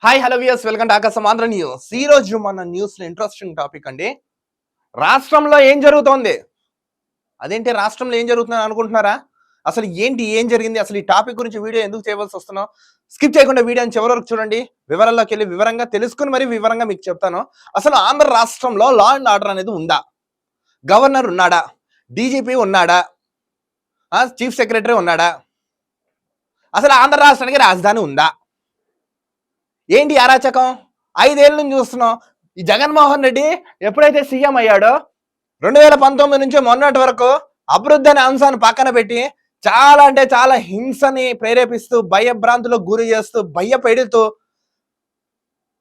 Hi hello viewers, welcome to ఆకాశం Andhra news. ఈ రోజు మన న్యూస్ లో ఇంట్రెస్టింగ్ టాపిక్ అండి. రాష్ట్రంలో ఏం జరుగుతోంది? అదేంటి రాష్ట్రంలో ఏం జరుగుతుందని అనుకుంటున్నారా? అసలు ఏంటి, ఏం జరిగింది, అసలు ఈ టాపిక్ గురించి వీడియో ఎందుకు చేయవలసి వస్తున్నాం? స్కిప్ చేయకుండా వీడియోని చివరి వరకు చూడండి. వివరాల్లోకి వెళ్ళి వివరంగా తెలుసుకుని మరి వివరంగా మీకు చెప్తాను. అసలు ఆంధ్ర రాష్ట్రంలో లా అండ్ ఆర్డర్ అనేది ఉందా? గవర్నర్ ఉన్నాడా? డీజీపీ ఉన్నాడా? చీఫ్ సెక్రటరీ ఉన్నాడా? అసలు ఆంధ్ర రాష్ట్రానికి రాజధాని ఉందా? ఏంటి అరాచకం? 5 ఏళ్ళ నుంచి చూస్తున్నాం. ఈ జగన్మోహన్ రెడ్డి ఎప్పుడైతే సీఎం అయ్యాడో 2019 నుంచి మొన్నటి వరకు అభివృద్ధి అనే అంశాన్ని పక్కన పెట్టి చాలా అంటే చాలా హింసని ప్రేరేపిస్తూ, భయభ్రాంతులకు గురి చేస్తూ, భయపెడుతూ,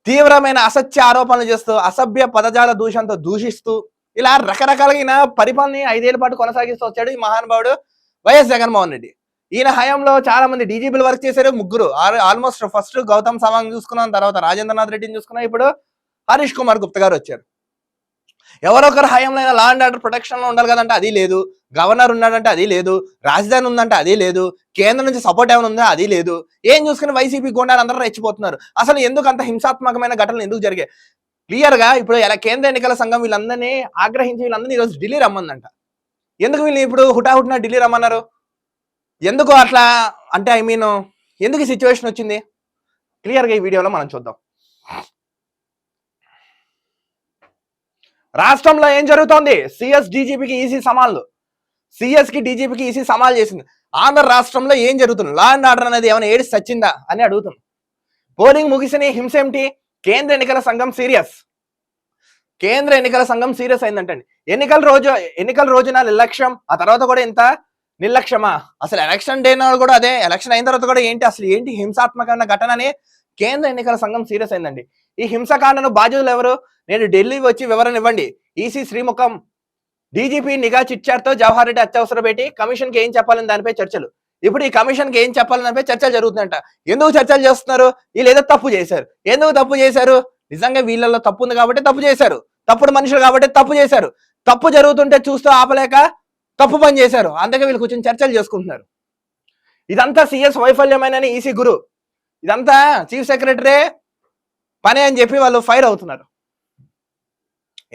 తీవ్రమైన అసత్య ఆరోపణలు చేస్తూ, అసభ్య పదజాల దూషణతో దూషిస్తూ, ఇలా రకరకాలైన పరిపాలన 5 ఏళ్ల పాటు కొనసాగిస్తూ వచ్చాడు ఈ మహానుభావుడు వైఎస్ జగన్మోహన్ రెడ్డి. ఈయన హయాంలో చాలా మంది డీజీపీలు వర్క్ చేశారు, ముగ్గురు. ఆల్మోస్ట్ ఫస్ట్ గౌతమ్ సవాంగ్ చూసుకున్నాం, తర్వాత రాజేంద్రనాథ్ రెడ్డిని చూసుకున్నాం, ఇప్పుడు హరీష్ కుమార్ గుప్తా గారు వచ్చారు. ఎవరొకరు హయాంలో లా అండ్ ఆర్డర్ ప్రొటెక్షన్ లో ఉండాలి కదంటే అది లేదు. గవర్నర్ ఉన్నాడంటే అది లేదు. రాజధాని ఉందంటే అది లేదు. కేంద్రం నుంచి సపోర్ట్ ఏమైనా ఉందా అది లేదు. ఏం చూసుకుని వైసీపీ గుండాలు అందరూ రెచ్చిపోతున్నారు. అసలు ఎందుకు అంత హింసాత్మకమైన ఘటనలు ఎందుకు జరిగాయి? క్లియర్ గా ఇప్పుడు కేంద్ర ఎన్నికల సంఘం వీళ్ళందరినీ ఆగ్రహించి వీళ్ళందరినీ ఈరోజు ఢిల్లీ రమ్మందంట. ఎందుకు వీళ్ళు ఇప్పుడు హుటాహుటిన ఢిల్లీ రమ్మన్నారు? ఎందుకు అట్లా అంటే ఎందుకు ఈ సిచ్యువేషన్ వచ్చింది? క్లియర్గా ఈ వీడియోలో మనం చూద్దాం. రాష్ట్రంలో ఏం జరుగుతోంది? సిఎస్ డీజీపీకి ఈసీ సమాన్లు. సిఎస్ కి డీజీపీకి ఈసీ సమాలు చేసింది. ఆంధ్ర రాష్ట్రంలో ఏం జరుగుతుంది? లా అండ్ ఆర్డర్ అనేది ఏమైనా ఏడిసి చచ్చిందా అని అడుగుతుంది. పోలింగ్ ముగిసిన హింస ఏమిటి? కేంద్ర ఎన్నికల సంఘం సీరియస్. కేంద్ర ఎన్నికల సంఘం సీరియస్ అయిందంటండి. ఎన్నికల రోజున నిర్లక్ష్యం, ఆ తర్వాత కూడా ఇంత నిర్లక్ష్యమా? అసలు ఎలక్షన్ డే నాడు కూడా అదే, ఎలక్షన్ అయిన తర్వాత కూడా ఏంటి హింసాత్మకమైన ఘటన అని కేంద్ర ఎన్నికల సంఘం సీరియస్ అయిందండి. ఈ హింసకాండను బాధ్యులు ఎవరు? నేను ఢిల్లీ వచ్చి వివరణ ఇవ్వండి. ఈసీ శ్రీముఖం. డీజీపీ నిఘా చిట్చాట్తో జవహర్ రెడ్డి అత్యవసర భేటీ. కమిషన్ కి ఏం చెప్పాలని దానిపై చర్చలు. ఇప్పుడు ఈ కమిషన్ కి ఏం చెప్పాలని దానిపై చర్చలు జరుగుతుందంట. ఎందుకు చర్చలు చేస్తున్నారు? వీళ్ళు ఏదో తప్పు చేశారు. ఎందుకు తప్పు చేశారు? నిజంగా వీళ్ళల్లో తప్పు ఉంది కాబట్టి తప్పు చేశారు. తప్పుడు మనుషులు కాబట్టి తప్పు చేశారు. తప్పు జరుగుతుంటే చూస్తూ ఆపలేక తప్పు పని చేశారు. అందుకే వీళ్ళు కూర్చొని చర్చలు చేసుకుంటున్నారు. ఇదంతా సిఎస్ వైఫల్యమైనని ఈసీ గురు. ఇదంతా చీఫ్ సెక్రటరీ పని అని చెప్పి వాళ్ళు ఫైర్ అవుతున్నారు.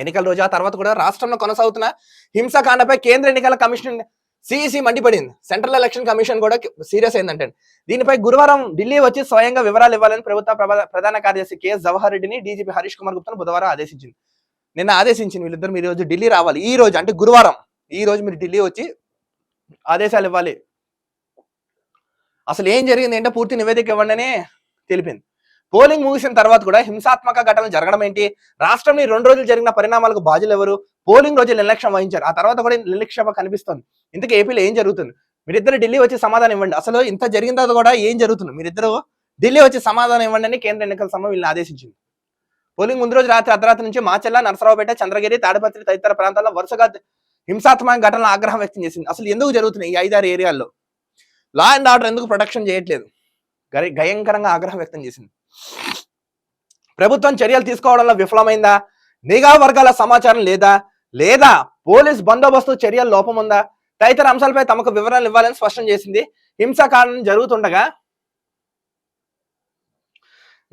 ఎన్నికల రోజు ఆ తర్వాత కూడా రాష్ట్రంలో కొనసాగుతున్న హింసాకాండపై కేంద్ర ఎన్నికల కమిషన్ సిఈసి మండిపడింది. సెంట్రల్ ఎలక్షన్ కమిషన్ కూడా సీరియస్ అయిందంటే దీనిపై గురువారం ఢిల్లీ వచ్చి స్వయంగా వివరాలు ఇవ్వాలని ప్రభుత్వ ప్రధాన కార్యదర్శి కేఎస్ జవహర్ రెడ్డిని డీజీపీ హరీష్ కుమార్ గుప్తాను బుధవారం ఆదేశించింది. నిన్న ఆదేశించింది వీళ్ళిద్దరు మీరు రోజు ఢిల్లీ రావాలి. ఈ రోజు అంటే గురువారం, ఈ రోజు మీరు ఢిల్లీ వచ్చి ఆదేశాలు ఇవ్వాలి. అసలు ఏం జరిగింది ఏంటో పూర్తి నివేదిక ఇవ్వండి అని తెలిపింది. పోలింగ్ ముగిసిన తర్వాత కూడా హింసాత్మక ఘటనలు జరగడం ఏంటి? రాష్ట్రంలో 2 రోజులు జరిగిన పరిణామాలకు బాధ్యులు ఎవరు? పోలింగ్ రోజు నిర్లక్ష్యం వహించారు, ఆ తర్వాత కూడా నిర్లక్ష్యం కనిపిస్తుంది. ఇంతకీ ఏపీలో ఏం జరుగుతుంది? మీరిద్దరు ఢిల్లీ వచ్చి సమాధానం ఇవ్వండి. అసలు ఇంత జరిగిన తర్వాత కూడా ఏం జరుగుతుంది? మీరిద్దరు ఢిల్లీ వచ్చి సమాధానం ఇవ్వండి అని కేంద్ర ఎన్నికల సంఘం వీళ్ళని ఆదేశించింది. పోలింగ్ ముందు రోజు రాత్రి అర్ధరాత్రి నుంచి మాచెల్ల, నరసరావుపేట, చంద్రగిరి, తాడిపత్రి తదితర ప్రాంతాల్లో వరుసగా హింసాత్మక ఘటనలు ఆగ్రహం వ్యక్తం చేసింది. అసలు ఎందుకు జరుగుతున్నాయి ఈ 5-6 ఏరియాల్లో? లా అండ్ ఆర్డర్ ఎందుకు ప్రొటెక్షన్ చేయట్లేదు? భయంకరంగా ఆగ్రహం వ్యక్తం చేసింది. ప్రభుత్వం చర్యలు తీసుకోవడంలో విఫలమైందా? నిఘా వర్గాల సమాచారం లేదా పోలీస్ బందోబస్తు చర్యల లోపం ఉందా? తదితర అంశాలపై తమకు వివరాలు ఇవ్వాలని స్పష్టం చేసింది. హింసాకాండం జరుగుతుండగా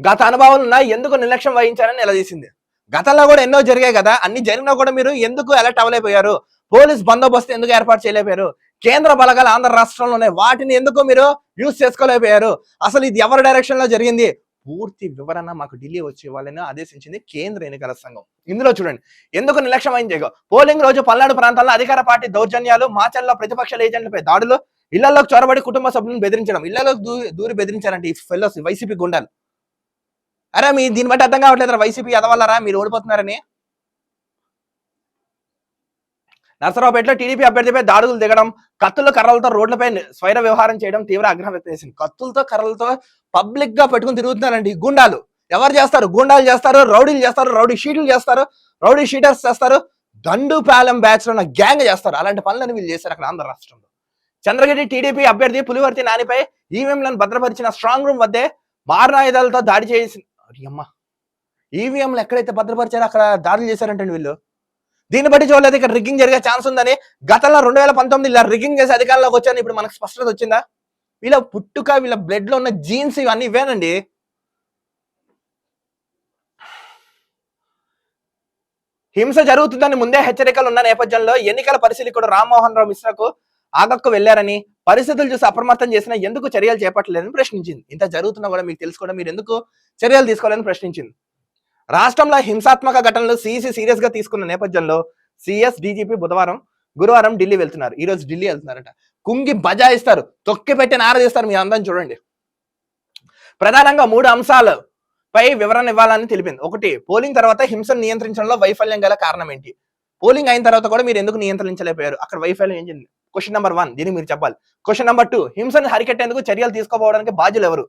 గత అనుభవాలున్నా ఎందుకు నిర్లక్ష్యం వహించారని నిలదీసింది. గతంలో కూడా ఎన్నో జరిగాయి కదా, అన్ని జరిగినా కూడా మీరు ఎందుకు అలర్ట్ అవ్వలేకపోయారు? పోలీస్ బందోబస్తు ఎందుకు ఏర్పాటు చేయలేకపోయారు? కేంద్ర బలగాలు ఆంధ్ర రాష్ట్రంలోనే, వాటిని ఎందుకు మీరు యూజ్ చేసుకోలేకపోయారు? అసలు ఇది ఎవరి డైరెక్షన్ లో జరిగింది? పూర్తి వివరణ మాకు ఢిల్లీ వచ్చి ఇవ్వాలని ఆదేశించింది కేంద్ర ఎన్నికల సంఘం. ఇందులో చూడండి ఎందుకు నిర్లక్ష్యం వహించేగో. పోలింగ్ రోజు పల్నాడు ప్రాంతాల్లో అధికార పార్టీ దౌర్జన్యాలు, మాచల్లో ప్రతిపక్షాల ఏజెంట్లపై దాడులు, ఇళ్లలోకి చొరబడి కుటుంబ సభ్యులను బెదిరించడం. ఇళ్లలోకి దూరి బెదిరించారంటే ఈ ఫెల్లోస్ వైసీపీ గుండాలు. అరే మీ దీన్ని బట్టి అర్థం కావట్లేదు వైసీపీ ఎదవల్లరా మీరు ఓడిపోతున్నారని. నరసరావుపేటలో టీడీపీ అభ్యర్థిపై దాడులు దిగడం, కత్తులు కర్రలతో రోడ్లపై స్వైర వ్యవహారం చేయడం తీవ్ర ఆగ్రహం వ్యక్తం చేసింది. కత్తులతో కర్రలతో పబ్లిక్ గా పెట్టుకుని తిరుగుతున్నారండి గుండాలు. ఎవరు చేస్తారు? గుండాలు చేస్తారు, రౌడీలు చేస్తారు, రౌడీ షీట్లు చేస్తారు, రౌడీ షీటర్స్ చేస్తారు, దండుపాలెం బ్యాచ్ లో ఉన్న గ్యాంగ్ చేస్తారు. అలాంటి పనులను వీళ్ళు చేశారు అక్కడ ఆంధ్ర రాష్ట్రంలో. చంద్రగిరి టీడీపీ అభ్యర్థి పులివర్తి నానిపై ఈవీఎంలను భద్రపరిచిన స్ట్రాంగ్ రూమ్ వద్దే మారణాయుధాలతో దాడి చేసి అమ్మ ఈవీఎంలు ఎక్కడైతే భద్రపరిచారో అక్కడ దాడులు చేశారంటండి వీళ్ళు. దీన్ని బట్టి చూడలేదు ఇక్కడ రిగ్గింగ్ జరిగే ఛాన్స్ ఉందని. గతంలో 2019 ఇలా రిగ్గింగ్ చేసి అధికారంలోకి వచ్చాను, ఇప్పుడు మనకు స్పష్టత వచ్చిందా? వీళ్ళ పుట్టుక, వీళ్ళ బ్లడ్ లో ఉన్న జీన్స్ ఇవన్నీ ఇవేనండి. హింస జరుగుతుందని ముందే హెచ్చరికలు ఉన్న నేపథ్యంలో ఎన్నికల పరిశీలకుడు రామ్మోహన్ రావు మిశ్రాకు ఆగక్కు వెళ్లారని, పరిస్థితులు చూసి అప్రమత్తం చేసినా ఎందుకు చర్యలు చేపట్టలేదని ప్రశ్నించింది. ఇంత జరుగుతున్నా కూడా మీకు తెలుసు కూడా మీరు ఎందుకు చర్యలు తీసుకోవాలని ప్రశ్నించింది. రాష్ట్రంలో హింసాత్మక ఘటనలు సిఈసి సీరియస్ గా తీసుకున్న నేపథ్యంలో సిఎస్ డీజీపీ గురువారం ఢిల్లీ వెళ్తున్నారు. ఈ రోజు ఢిల్లీ వెళ్తున్నారట. కుంగి బజాయిస్తారు, తొక్కి పెట్టి నారదీస్తారు. మీ అందరం చూడండి. ప్రధానంగా 3 అంశాలపై వివరణ ఇవ్వాలని తెలిపింది. 1, పోలింగ్ తర్వాత హింసను నియంత్రించడంలో వైఫల్యం గల కారణం ఏంటి? పోలింగ్ అయిన తర్వాత కూడా మీరు ఎందుకు నియంత్రించలేకపోయారు? అక్కడ వైఫల్యం ఏం జరిగింది? క్వశ్చన్ నెంబర్ 1 దీనికి మీరు చెప్పాలి. క్వశ్చన్ నెంబర్ 2, హింసను హరికట్టేందుకు చర్యలు తీసుకోపోవడానికి బాధ్యులు ఎవరు?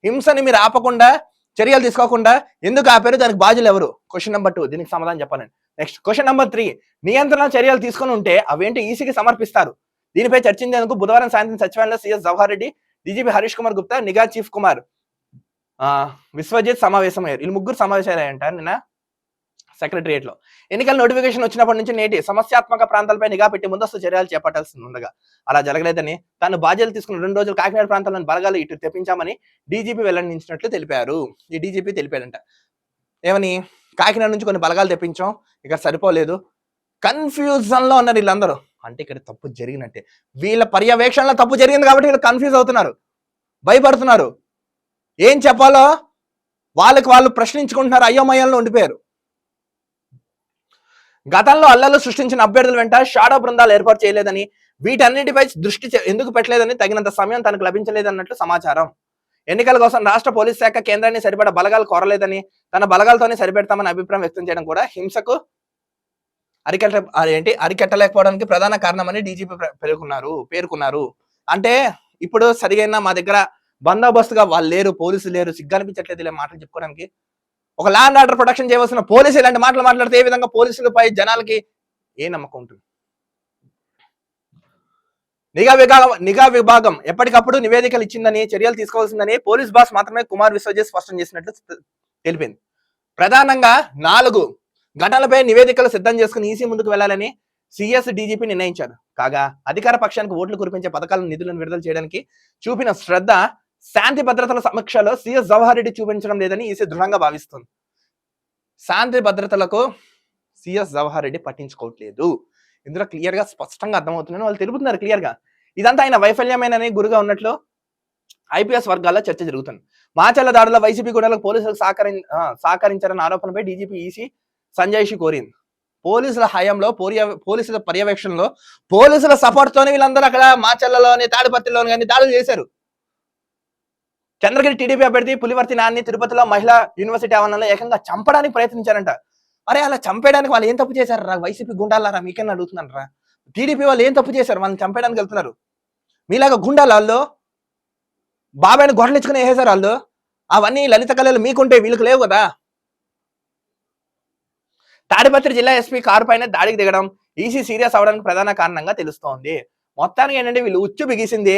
హింసని మీరు ఆపకుండా, చర్యలు తీసుకోకుండా ఎందుకు ఆపారు? దానికి బాధ్యులు ఎవరు? క్వశ్చన్ నెంబర్ 2 దీనికి సమాధానం చెప్పాలండి. నెక్స్ట్ క్వశ్చన్ నెంబర్ 3, నియంత్రణ చర్యలు తీసుకుని ఉంటే అవేంటి ఈసీకి సమర్పిస్తారు? దీనిపై చర్చించేందుకు బుధవారం సాయంత్రం సచివాలయంలో సీఎస్ జవహర్ రెడ్డి, డీజీపీ హరీష్ కుమార్ గుప్తా, నిఘా చీఫ్ కుమార్ విశ్వజిత్ సమావేశమయ్యారు. వీళ్ళు ముగ్గురు సమావేశాలయ్యంట నిన్న సెక్రటరియట్ లో. ఎన్నికల నోటిఫికేషన్ వచ్చినప్పటి నుంచి నేటి సమస్యాత్మక ప్రాంతాలపై నిఘా పెట్టి ముందస్తు చర్యలు చేపట్టాల్సి ఉండగా అలా జరగలేదని, తాను బాధ్యతలు తీసుకున్న 2 రోజులు కాకినాడ ప్రాంతంలోని బలగాలు ఇటు తెప్పించామని డీజీపీ వెల్లడించినట్లు తెలిపారు. ఈ డీజీపీ తెలిపాడంట. ఏమని? కాకినాడ నుంచి కొన్ని బలగాలు తెప్పించాం, ఇక సరిపోలేదు, కన్ఫ్యూజన్ లో ఉన్నారు వీళ్ళందరూ. అంటే ఇక్కడ తప్పు జరిగినట్టే, వీళ్ళ పర్యవేక్షణలో తప్పు జరిగింది కాబట్టి వీళ్ళు కన్ఫ్యూజ్ అవుతున్నారు, భయపడుతున్నారు. ఏం చెప్పాలో వాళ్ళకి వాళ్ళు ప్రశ్నించుకుంటున్నారు, అయోమయంలో ఉండిపోయారు. గతంలో అల్లర్లు సృష్టించిన అభ్యర్థుల వెంట షాడో బృందాలు ఏర్పాటు చేయలేదని, వీటన్నిటిపై దృష్టి ఎందుకు పెట్టలేదని, తగినంత సమయం తనకు లభించలేదన్నట్లు సమాచారం. ఎన్నికల కోసం రాష్ట్ర పోలీస్ శాఖ కేంద్రాన్ని సరిపడా బలగాలు కోరలేదని, తన బలగాలతోనే సరిపెడతామని అభిప్రాయం వ్యక్తం చేయడం కూడా హింసకు అరికట్టలేకపోవడానికి ప్రధాన కారణమని డీజీపీ పేర్కొన్నారు. అంటే ఇప్పుడు సరిగైన మా దగ్గర బందోబస్తుగా వాళ్ళు లేరు, పోలీసులు లేరు, సిగ్గనిపించట్లేదు ఇలా మాటలు చెప్పుకోవడానికి. ఒక లా అండ్ ఆర్డర్ ప్రొటెక్షన్ చేయవలసిన పోలీసులు ఇలాంటి మాటలు మాట్లాడితే ఏ విధంగా పోలీసులపై జనాలకి ఏ నమ్మకం ఉంటుంది? నిఘా విభాగం ఎప్పటికప్పుడు నివేదికలు ఇచ్చిందని, చర్యలు తీసుకోవాల్సిందని పోలీస్ బాస్ మాత్రమే కుమార్ విశ్వజిత్ స్పష్టం చేసినట్లు తెలిపింది. ప్రధానంగా 4 ఘటనలపై నివేదికలు సిద్ధం చేసుకుని ఈసీ ముందుకు వెళ్లాలని సిఎస్ డీజీపీ నిర్ణయించారు. కాగా అధికార పక్షానికి ఓట్లు కురిపించే పథకాలను, నిధులను విడుదల చేయడానికి చూపిన శ్రద్ధ శాంతి భద్రతల సమీక్షలో సిఎస్ జవహర్ రెడ్డి చూపించడం లేదని ఈసీ దృఢంగా భావిస్తుంది. శాంతి భద్రతలకు సిఎస్ జవహర్ రెడ్డి పట్టించుకోవట్లేదు. ఇందులో క్లియర్ గా స్పష్టంగా అర్థమవుతుందని వాళ్ళు తెలుపుతున్నారు క్లియర్ గా. ఇదంతా ఆయన వైఫల్యమేనని గురుగా ఉన్నట్లు ఐపీఎస్ వర్గాల్లో చర్చ జరుగుతుంది. మాచర్ల దాడుల్లో వైసీపీ గుండాలకు పోలీసులకు సహకరించారన్న ఆరోపణపై డీజీపీ ఈసీ సంజయ్ కోరింది. పోలీసుల హయాంలో, పోలీసుల పర్యవేక్షణలో, పోలీసుల సపోర్ట్ తోనే వీళ్ళందరూ అక్కడ మాచర్లలోని, తాడిపత్రిలోని కానీ దాడులు చేశారు. చంద్రగిరి టీడీపీ అభ్యర్థి పులివర్తి నాన్ని తిరుపతిలో మహిళా యూనివర్సిటీ ఆవరణలో ఏకంగా చంపడానికి ప్రయత్నించారంట. అరే అలా చంపేయడానికి వాళ్ళు ఏం తప్పు చేశారు రా? వైసీపీ గుండాలారా మీకన్నా అడుగుతున్నాను రా. టీడీపీ వాళ్ళు ఏం తప్పు చేశారు? వాళ్ళని చంపేయడానికి వెళ్తున్నారు. మీలాగా గుండాలు వాళ్ళు బాబాయిని గొడవలించుకుని వేసేసారు వాళ్ళు. అవన్నీ లలిత కళలు మీకుంటే వీళ్ళకి లేవు కదా. తాడిపత్రి జిల్లా ఎస్పీ కారు పైన దాడికి దిగడం ఈసీ సీరియస్ అవడానికి ప్రధాన కారణంగా తెలుస్తోంది. మొత్తానికి ఏంటంటే వీళ్ళు ఉచ్చు బిగిసింది.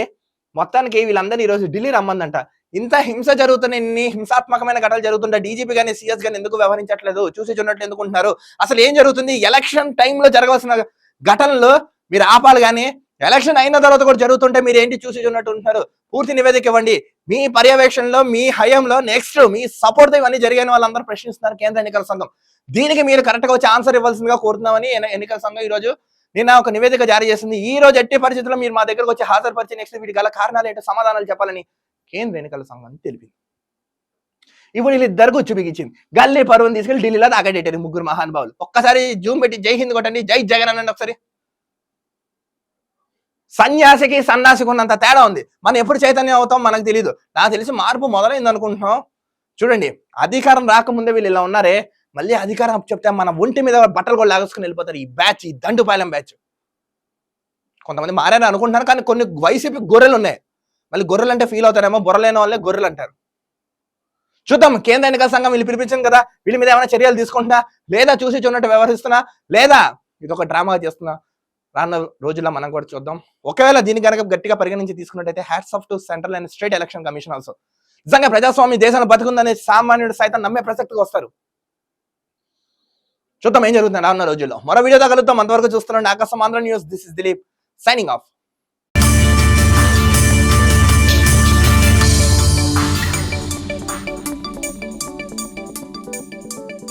మొత్తానికి వీళ్ళందరినీ ఈరోజు ఢిల్లీ రమ్మందంట. ఇంత హింస జరుగుతున్న, ఇన్ని హింసాత్మకమైన ఘటనలు జరుగుతుంటే డీజీపీ గానీ సిఎస్ గానీ ఎందుకు వ్యవహరించట్లేదు? చూసి చూడట్లు ఎందుకుంటున్నారు? అసలు ఏం జరుగుతుంది? ఎలక్షన్ టైంలో జరగాల్సిన ఘటనలు మీరు ఆపాలి కానీ ఎలక్షన్ అయిన తర్వాత కూడా జరుగుతుంటే మీరు ఏంటి చూసి చూడట్టు ఉంటున్నారు? పూర్తి నివేదిక ఇవ్వండి. మీ పర్యవేక్షణలో, మీ హయాంలో, నెక్స్ట్ మీ సపోర్ట్ ఇవన్నీ జరిగిన వాళ్ళందరూ ప్రశ్నిస్తున్నారు కేంద్ర ఎన్నికల సంఘం. దీనికి మీరు కరెక్ట్ గా వచ్చి ఆన్సర్ ఇవ్వాల్సిందిగా కోరుతున్నామని ఎన్నికల సంఘం ఈ రోజు నిన్న ఒక నివేదిక జారీ చేసింది. ఈ రోజు ఎట్టి పరిస్థితుల్లో మీరు మా దగ్గరకు వచ్చి హాజరుపరిచి నెక్స్ట్ వీటి గల కారణాలు ఏంటో సమాధానాలు చెప్పాలని కేంద్ర ఎన్నికల సంఘం తెలిపింది. ఇప్పుడు వీళ్ళిద్దరు గుచ్చు బిగించింది. గల్లీ పరువుని తీసుకెళ్లి ఢిల్లీలో దాగడేటారు ముగ్గురు మహానుభావులు. ఒక్కసారి జూమ్ పెట్టి జై హింద్ కొట్టండి, జై జగన్ అనండి ఒకసారి. సన్యాసికి సన్యాసికి ఉన్నంత తేడా ఉంది. మనం ఎప్పుడు చైతన్యం అవుతాం మనకు తెలియదు. నాకు తెలిసి మార్పు మొదలైంది అనుకుంటున్నాం. చూడండి, అధికారం రాకముందే వీళ్ళు ఇలా ఉన్నారే, మళ్ళీ అధికారం చెప్తే మన ఒంటి మీద బట్టలు కూడా లాగేసుకుని వెళ్ళిపోతారు. ఈ బ్యాచ్, ఈ దండుపాలెం బ్యాచ్. కొంతమంది మారని అనుకుంటున్నారు కానీ కొన్ని వైసీపీ గొర్రెలు ఉన్నాయి. మళ్ళీ గొర్రెలు అంటే ఫీల్ అవుతారేమో, బొర్రలేని వాళ్ళే గొర్రెలు అంటారు. చూద్దాం, కేంద్ర ఎన్నికల సంఘం వీళ్ళు పిలిపించింది కదా, వీళ్ళ మీద ఏమైనా చర్యలు తీసుకుంటున్నా లేదా చూసి చూడట్టు వ్యవహరిస్తున్నా లేదా ఇది ఒక డ్రామా చేస్తున్నా రానున్న రోజుల్లో మనం కూడా చూద్దాం. ఒకవేళ దీన్ని కనుక గట్టిగా పరిగణించి తీసుకున్నట్టయితే hats off to central and state election commission also. నిజంగా ప్రజాస్వామ్య దేశాన్ని బతుకుందనే సామాన్యుడు సైతం నమ్మే ప్రసక్తికి వస్తారు. చూద్దాం ఏం జరుగుతుంది రానున్న రోజుల్లో. మరో వీడియోతో కలుద్దాం. అంతవరకు చూస్తున్నాండి ఆకాశం Andhra news. This is Dilip signing off.